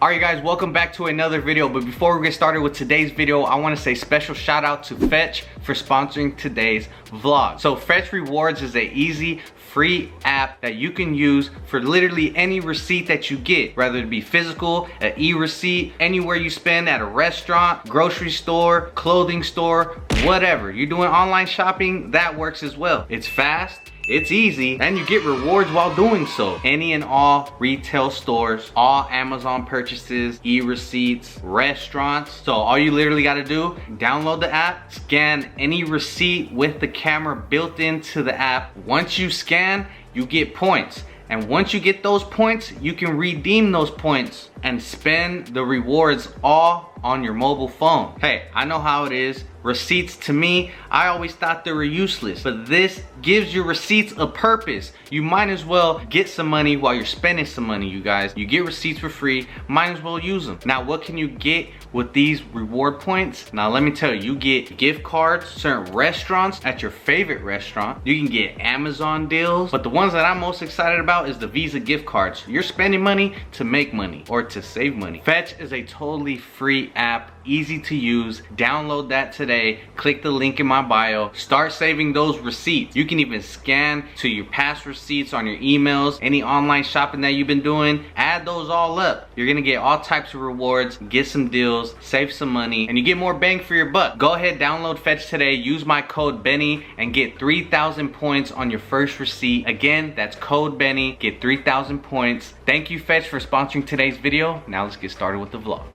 Alright guys, welcome back to another video. But before we get started with today's video, I want to say special shout out to Fetch for sponsoring today's vlog. So Fetch Rewards is an easy, free app that you can use for literally any receipt that you get, whether it be physical, an e-receipt, anywhere you spend at a restaurant, grocery store, clothing store, whatever. You're doing online shopping, that works as well. It's fast, it's easy, and you get rewards while doing so. Any and all retail stores, all Amazon purchases, e-receipts, restaurants. So all you literally gotta do, download the app, scan any receipt with the camera built into the app. Once you scan, you get points. And once you get those points, you can redeem those points and spend the rewards all on your mobile phone. Hey, I know how it is. Receipts, to me, I always thought they were useless, but this gives your receipts a purpose. You might as well get some money while you're spending some money, you guys. You get receipts for free, might as well use them. Now, what can you get with these reward points? Now, let me tell you, you get gift cards, certain restaurants at your favorite restaurant. You can get Amazon deals, but the ones that I'm most excited about is the Visa gift cards. You're spending money to make money or to save money. Fetch is a totally free app, easy to use. Download that today. Click the link in my bio. Start saving those receipts. You can even scan to your past receipts on your emails, any online shopping that you've been doing. Add those all up. You're gonna get all types of rewards, get some deals, save some money, and you get more bang for your buck. Go ahead, download Fetch today. Use my code Benny and get 3,000 points on your first receipt. Again, that's code Benny. Get 3,000 points. Thank you, Fetch, for sponsoring today's video. Now let's get started with the vlog.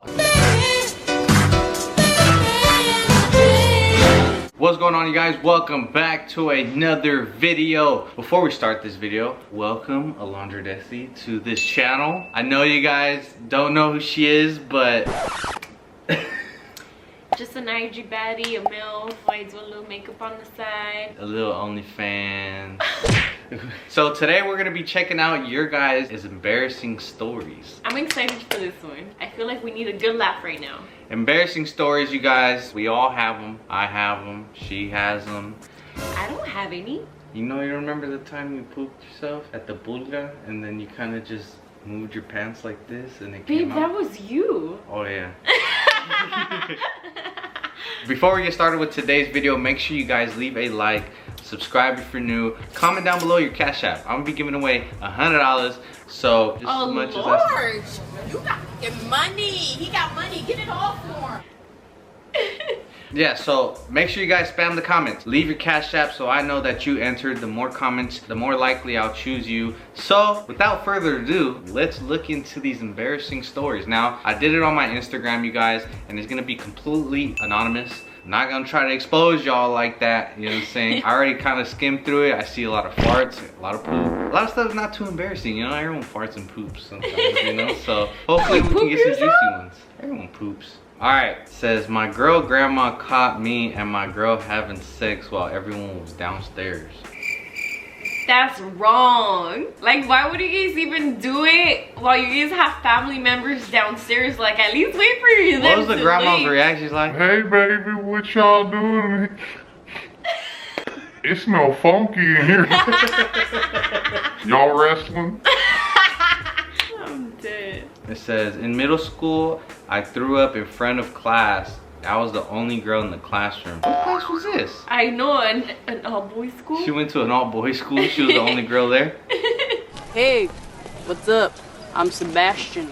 What's going on, you guys? Welcome back to another video. Before we start this video, welcome Alondra Desi to this channel. I know you guys don't know who she is, but just an IG baddie, a MILF, I do a little makeup on the side. A little OnlyFans. So today we're gonna be checking out your guys' embarrassing stories. I'm excited for this one. I feel like we need a good laugh right now. Embarrassing stories, you guys. We all have them. I have them. She has them. I don't have any. You know, you remember the time you pooped yourself at the pulga and then you kind of just moved your pants like this and it came out? Babe, that was you. Oh yeah. Before we get started with today's video, make sure you guys leave a like, subscribe if you're new, comment down below your cash app. I'm gonna be giving away $100, so just as much Lord, as you got fucking money. He got money. Get it all for him. yeah, so make sure you guys spam the comments. Leave your cash app so I know that you entered. The more comments, the more likely I'll choose you. So without further ado, let's look into these embarrassing stories. Now, I did it on my Instagram, you guys, and it's gonna be completely anonymous. I'm not gonna try to expose y'all like that, you know what I'm saying? I already kind of skimmed through it. I see a lot of farts, a lot of poop. A lot of stuff is not too embarrassing, you know? Everyone farts and poops sometimes, you know? So hopefully we can get some juicy ones. Everyone poops. Alright, says my girl grandma caught me and my girl having sex while everyone was downstairs. That's wrong. Like, why would you guys even do it while you guys have family members downstairs? Like, at least wait for you. What was the grandma's reaction? She's like, hey baby, what y'all doing? It smell funky in here. Y'all wrestling? I'm dead. it says, in middle school, I threw up in front of class. I was the only girl in the classroom. What class was this? I know, an all-boys school. She went to an all-boys school. She was the only girl there. Hey, what's up? I'm Sebastian.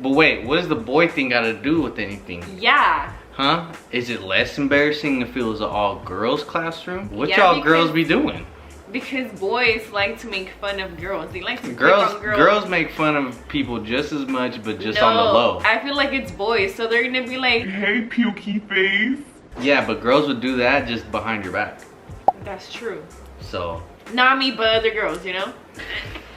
But wait, what does the boy thing got to do with anything? Yeah. Huh? Is it less embarrassing if it was an all-girls classroom? What Yeah, y'all girls be doing? Because boys like to make fun of girls. They like to pick Girls, on girls. girls make fun of people just as much, but just on the low. I feel like it's boys, so they're gonna be like, Hey, pukey face. Yeah, but girls would do that just behind your back. that's true. So, Not me, but other girls, you know?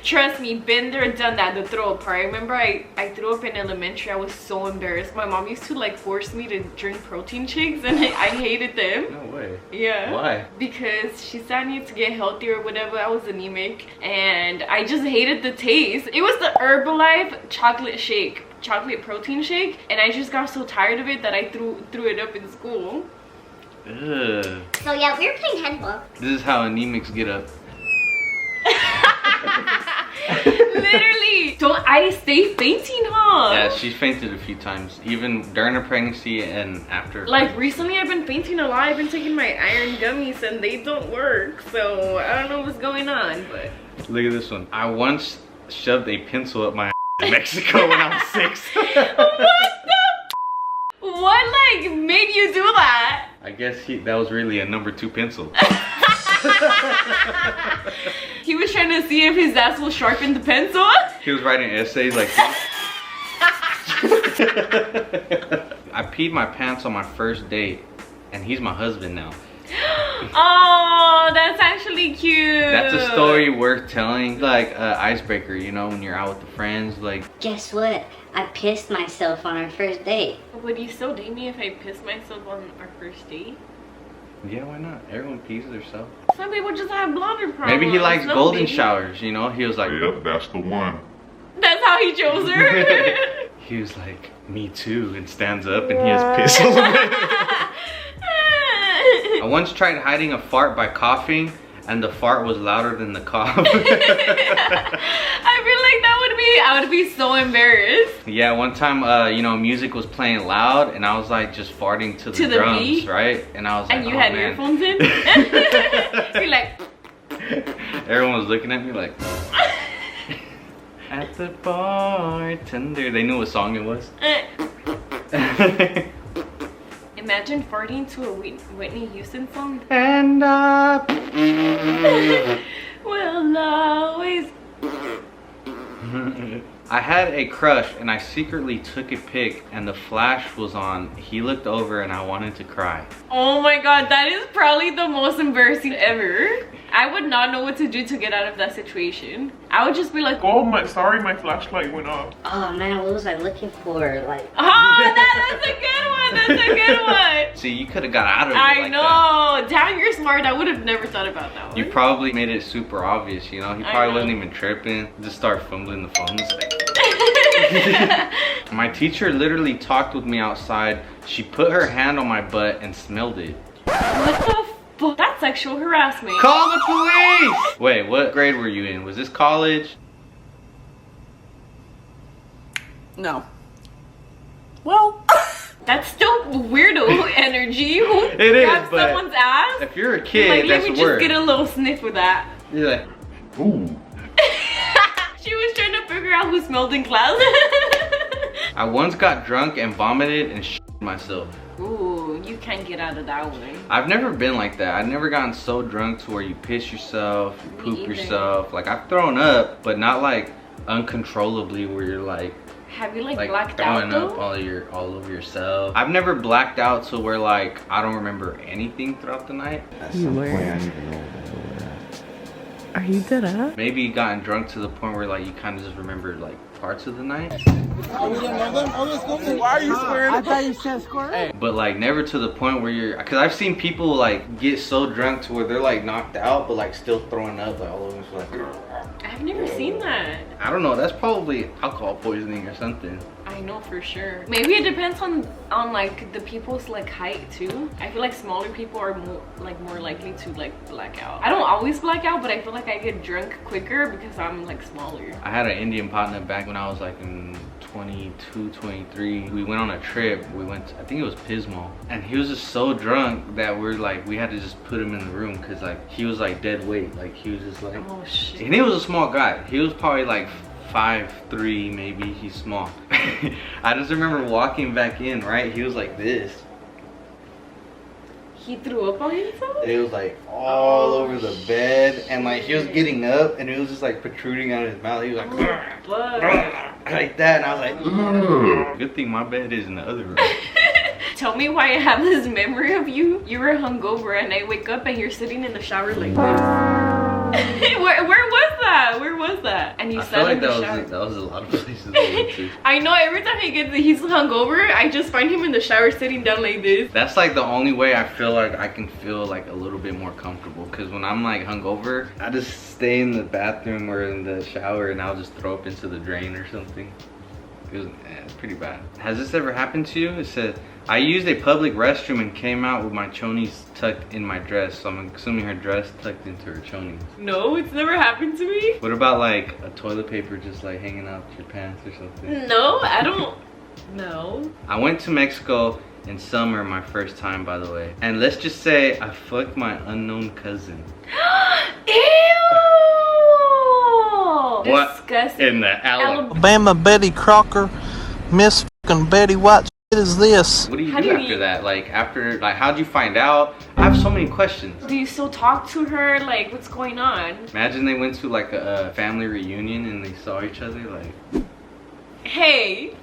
Trust me, been there, done that, the throw up part. I remember I threw up in elementary. I was so embarrassed. My mom used to like force me to drink protein shakes and I hated them. no way. Yeah. Why? Because she said I needed to get healthy or whatever. I was anemic and I just hated the taste. It was the Herbalife chocolate shake, chocolate protein shake, and I just got so tired of it that I threw it up in school. Ugh. So yeah, we were playing handball. This is how anemics get up. Literally, Don't I stay fainting, huh? Yeah, she's fainted a few times, even during her pregnancy and after. Like recently I've been fainting a lot. I've been taking my iron gummies and they don't work. So I don't know what's going on, but. Look at this one. I once shoved a pencil up my in Mexico when I was 6. What like made you do that? I guess that was really a number 2 pencil. He was trying to see if his ass will sharpen the pencil. He was writing essays like I peed my pants on my first date, and he's my husband now. Oh, that's actually cute. That's a story worth telling. Like icebreaker, you know, when you're out with the friends. Like, Guess what? I pissed myself on our first date. Would you still date me if I pissed myself on our first date? yeah, why not? Everyone pees themselves. Some people just have bladder problems. Maybe he likes No, golden baby. showers, you know? He was like, Yep, that's the one. That's how he chose her. he was like, me too, and stands up and he has piss all over it. I once tried hiding a fart by coughing, and the fart was louder than the cough. I feel like I would be so embarrassed. Yeah, one time, you know, music was playing loud, and I was like just farting to the drums, beat? right? And I was like, And you oh, had man. earphones in? You're like, Everyone was looking at me like, at the bartender. They knew what song it was. imagine farting to a Whitney Houston song. And Will always. I had a crush, and I secretly took a pic, and the flash was on. He looked over, and I wanted to cry. Oh my god, that is probably the most embarrassing ever. I would not know what to do to get out of that situation. I would just be like, Oh, sorry, my flashlight went off. Oh man, what was I looking for? Like, that's a good one. That's a good one. See, you could have got out of it I like know. that. Damn, you're smart. I would have never thought about that one. You probably made it super obvious, you know? He I probably know. wasn't even tripping. Just start fumbling the phone. It's like... My teacher literally talked with me outside. She put her hand on my butt and smelled it. What the fuck? That's sexual harassment. Call the police! Wait, what grade were you in? Was this college? No. Well, That's still weirdo energy. Who It is, grabs but someone's ass? If you're a Like, kid, let that's me the just word. get a little sniff with that. You're like, Ooh. She was trying to figure out who smelled in class. I once got drunk and vomited and shit myself. Ooh, you can't get out of that one. I've never been like that. I've never gotten so drunk to where you piss yourself, you Me poop either. yourself. Like, I've thrown up, but not like uncontrollably where you're like Have you like blacked throwing out up though? all over yourself. I've never blacked out to where like I don't remember anything throughout the night. are you dead ass? Maybe gotten drunk to the point where like you kind of just remember like parts of the night. Why are you swearing? I thought you said squirt. But like never to the point where you're, cause I've seen people like get so drunk to where they're like knocked out but like still throwing up like all over. Like, I've never seen that. I don't know, that's probably alcohol poisoning or something. I know for sure. Maybe it depends on like the people's like height too. I feel like smaller people are more likely to like black out. I don't always black out, but I feel like I get drunk quicker because I'm like smaller. I had an Indian partner back when I was like in 22, 23. We went on a trip. We went to, I think it was Pismo, and he was just so drunk that we had to just put him in the room because like he was like dead weight. Like he was just like, Oh shit. and he was a small guy. He was probably like 5'3", maybe. He's small. I just remember walking back in, right? He was like this. He threw up on himself? It was like all over the bed, and like he was getting up, and it was just like protruding out of his mouth. He was like, Blood. like that, and I was like, good thing my bed is in the other room. Tell me why I have this memory of you. You were hungover and I wake up and you're sitting in the shower like this. Where was that? Where was that? And you I sat feel like in the shower. that was a lot of places to go to. I know, every time he's hungover, I just find him in the shower sitting down like this. That's like the only way I feel like I can feel like a little bit more comfortable. Cause when I'm like hungover, I just stay in the bathroom or in the shower and I'll just throw up into the drain or something. it's pretty bad. Has this ever happened to you? It said, I used a public restroom and came out with my chonies tucked in my dress. So I'm assuming her dress tucked into her chonies. No, it's never happened to me. What about like a toilet paper just like hanging out your pants or something? No, I don't. No. I went to Mexico in summer, my first time, by the way. And let's just say I fucked my unknown cousin. Ew! What Disgusting. in the Alabama Betty Crocker, Miss fucking Betty White. What is this? What do you How do do you after eat? that? Like after, like how'd you find out? I have so many questions. Do you still talk to her? Like, what's going on? Imagine they went to like a family reunion and they saw each other. Like, Hey.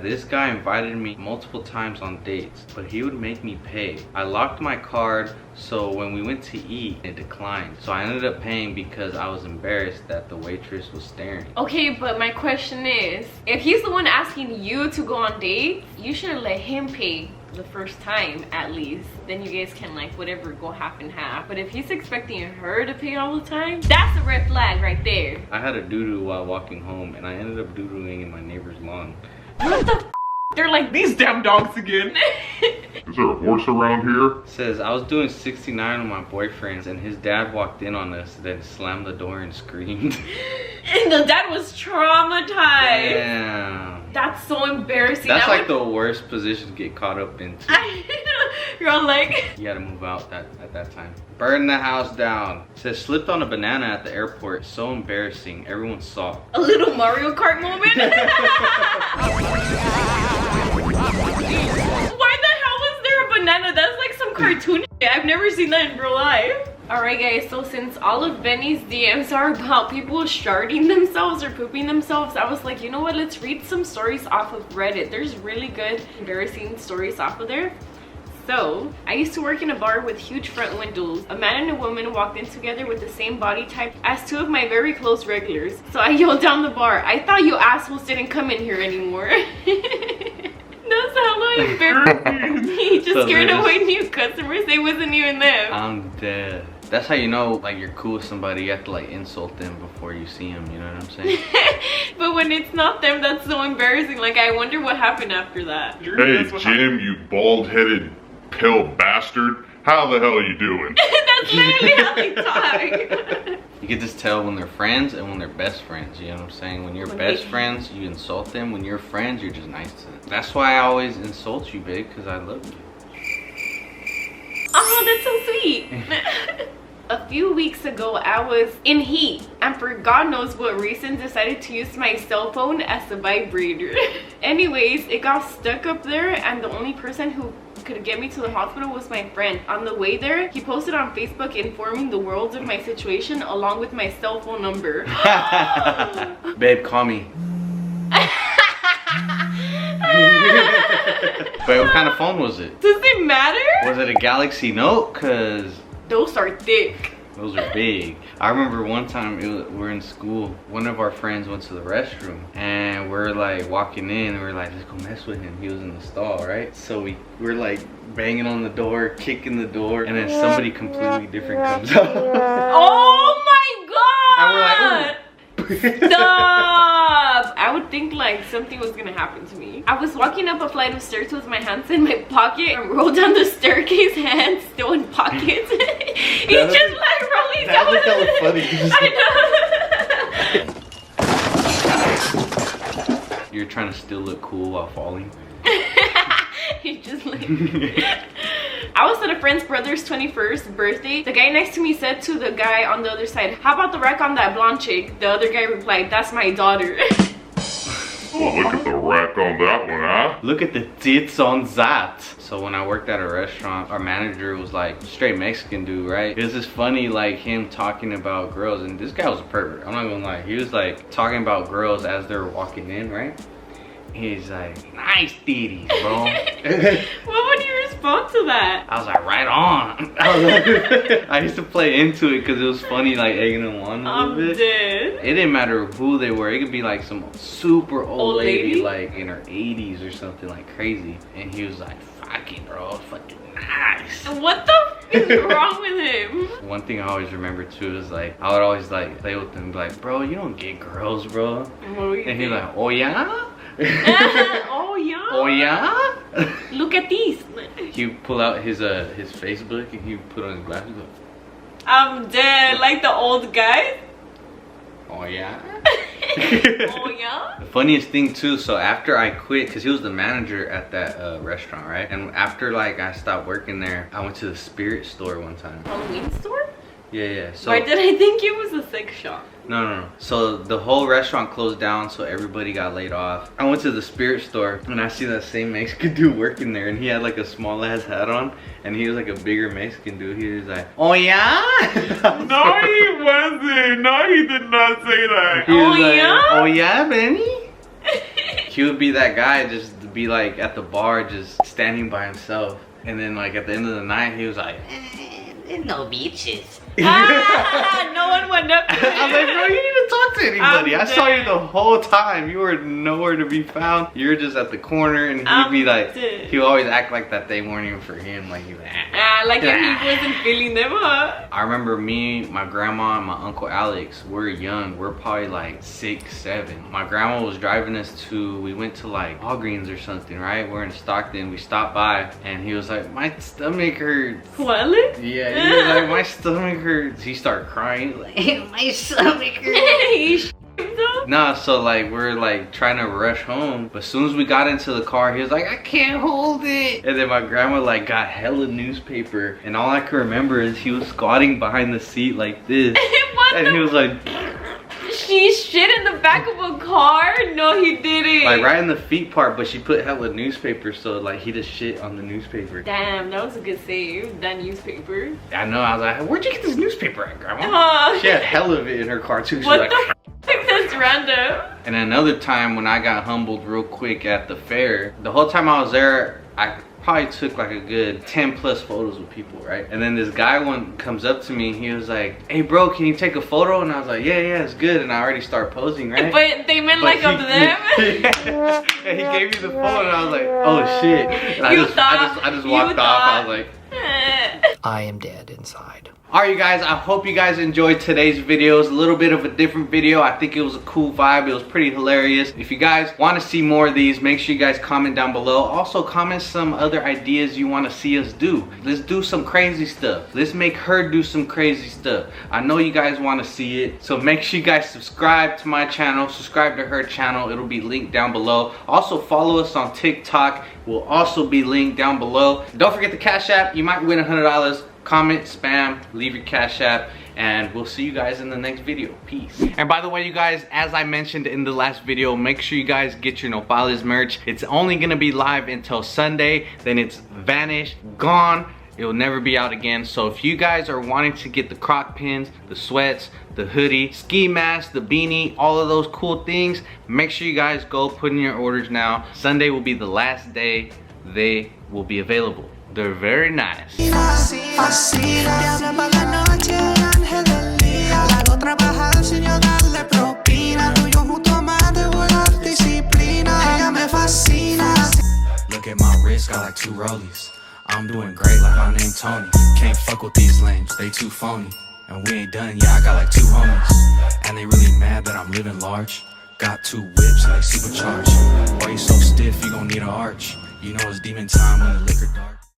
this guy invited me multiple times on dates, but he would make me pay. I locked my card, so when we went to eat, it declined. So I ended up paying because I was embarrassed that the waitress was staring. Okay, but my question is, if he's the one asking you to go on dates, you should have let him pay the first time at least. Then you guys can like whatever go half and half. But if he's expecting her to pay all the time, that's a red flag right there. I had a doo-doo while walking home and I ended up doo-dooing in my neighbor's lawn. What the f? They're like These damn dogs again. Is there a horse around here? It says, I was doing 69 with my boyfriend and his dad walked in on us, then slammed the door and screamed. And the dad was traumatized. Damn. That's so embarrassing. That's I like the worst position to get caught up into. You're all like, You gotta move out at that time. Burn the house down. It says, slipped on a banana at the airport. So embarrassing. Everyone saw. a little Mario Kart moment. Why the hell was there a banana? That's like some cartoon shit. I've never seen that in real life. Alright guys, so since all of Benny's DMs are about people sharding themselves or pooping themselves, I was like, you know what, let's read some stories off of Reddit. There's really good, embarrassing stories off of there. So, I used to work in a bar with huge front windows. A man and a woman walked in together with the same body type as two of my very close regulars. So I yelled down the bar, I thought you assholes didn't come in here anymore. That's hella embarrassing. He just So scared there's- away new customers. They wasn't even them. I'm dead. That's how you know like you're cool with somebody. You have to like insult them before you see them. You know what I'm saying? But when it's not them, that's so embarrassing. Like, I wonder what happened after that. Hey, Jim, you bald-headed pale bastard. How the hell are you doing? That's literally how they talk. You can just tell when they're friends and when they're best friends. You know what I'm saying? When you're When best they- friends, you insult them. When you're friends, you're just nice to them. That's why I always insult you, babe, because I love you. Oh, that's so sweet. A few weeks ago, I was in heat and for God knows what reason decided to use my cell phone as a vibrator. Anyways, it got stuck up there and the only person who could get me to the hospital was my friend. On the way there, he posted on Facebook informing the world of my situation along with my cell phone number. Babe, call me. Wait, what kind of phone was it? Does it matter? Was it a Galaxy Note? Cause Those are thick. those are big. I remember one time we're in school. One of our friends went to the restroom and we're like walking in and we're like, let's go mess with him. He was in the stall, right? So we're like banging on the door, kicking the door, and then somebody completely different comes out. Oh my God! And we're like, ooh. Stop! I would think like something was gonna happen to me. I was walking up a flight of stairs with my hands in my pocket and rolled down the staircase, hands still in pockets. He's just like rolling That down. was hella funny. I know. You're trying to still look cool while falling. He just like I was at a friend's brother's 21st birthday. The guy next to me said to the guy on the other side, how about the rack on that blonde chick? The other guy replied, that's my daughter. Oh, look at the rack on that one, huh? Look at the tits on that. So when I worked at a restaurant, our manager was like straight Mexican dude, right? It was just funny like him talking about girls, and this guy was a pervert, I'm not gonna lie. He was like talking about girls as they were walking in, right? He's like, nice titties, bro. What would you respond to that? I was like, right on. I used to play into it because it was funny, like egging them on a little bit. Dead. It didn't matter who they were. It could be like some super old lady, lady? like in her 80s or something, like crazy. And he was like, fucking bro, fucking nice. What the f is wrong with him? One thing I always remember too is like, I would always like play with him, be like, bro, you don't get girls, bro. What were you And he's doing? like, oh yeah? Oh yeah. Oh yeah. Look at these. He would pull out his Facebook and he would put on his glasses. Go, I'm dead. Like the old guy. oh yeah. Oh yeah. The funniest thing too, so after I quit, because he was the manager at that restaurant, right? And after like I stopped working there, I went to the spirit store one time. Halloween store? Yeah. So Why did I think it was a sex shop? no. So the whole restaurant closed down, so everybody got laid off. I went to the spirit store and I see that same Mexican dude working there, and he had like a small ass hat on, and he was like a bigger Mexican dude. He was like, oh yeah. No, he wasn't. No, he did not say that. He was Oh, like, yeah? oh yeah, Benny. He would be that guy, just to be like at the bar, just standing by himself. And then like at the end of the night, he was like, There's no beaches. Ah, no one went up to I was like, bro, you didn't even talk to anybody. I'm I saw you dead. the whole time. You were nowhere to be found. You were just at the corner, and he'd be like, dead. he would always act like that they weren't even for him. Like he was, Like if he wasn't feeling them, huh? I remember me, my grandma, and my uncle Alex. We're young. We're probably like 6, 7. My grandma was driving us we went to like Walgreens or something, right? We're in Stockton. We stopped by, and he was like, my stomach hurts. What? Yeah, he was like, my stomach hurts. He started crying. He was like, My stomach hurts. He sh***ed himself? nah, so like we're like trying to rush home, but as soon as we got into the car, he was like, I can't hold it. And then my grandma like got hella newspaper, and all I can remember is he was squatting behind the seat like this. What And the he was like She shit in the back of a car? No, he didn't. like right in the feet part, but she put hella newspaper, so like he just shit on the newspaper. Damn, that was a good save. That newspaper. I know, I was like, where'd you get this newspaper at, grandma? Oh, She had hella of it in her car too. She what was the like, f***? That's random. And another time when I got humbled real quick at the fair, the whole time I was there, I probably took like a good 10 plus photos with people, right? And then this guy one comes up to me, he was like, hey bro, can you take a photo? And I was like, yeah, it's good. And I already start posing, right? But they meant like of them. Yeah. And he gave me the phone, and I was like, oh shit. And I just walked off. I was like, I am dead inside. alright you guys, I hope you guys enjoyed today's video. It's a little bit of a different video. I think it was a cool vibe. It was pretty hilarious. If you guys want to see more of these, make sure you guys comment down below. Also comment some other ideas you want to see us do. Let's do some crazy stuff. Let's make her do some crazy stuff. I know you guys want to see it. So make sure you guys subscribe to my channel, subscribe to her channel. It'll be linked down below. Also follow us on TikTok. Will also be linked down below. Don't forget the Cash App. You might win $100. Comment, spam, leave your Cash App, and we'll see you guys in the next video. Peace. And by the way, you guys, as I mentioned in the last video, make sure you guys get your Nopales merch. It's only gonna be live until Sunday, then it's vanished, gone. It'll never be out again. So if you guys are wanting to get the croc pins, the sweats, the hoodie, ski mask, the beanie, all of those cool things, make sure you guys go put in your orders now. Sunday will be the last day they will be available. They're very nice. Look at my wrist, got like 2 rollies. I'm doing great like my name Tony. Can't fuck with these lames, they too phony. And we ain't done, yeah, I got like 2 homies. And they really mad that I'm living large. Got 2 whips and they supercharged. Why you so stiff, you gon' need an arch. You know it's demon time when the liquor dark.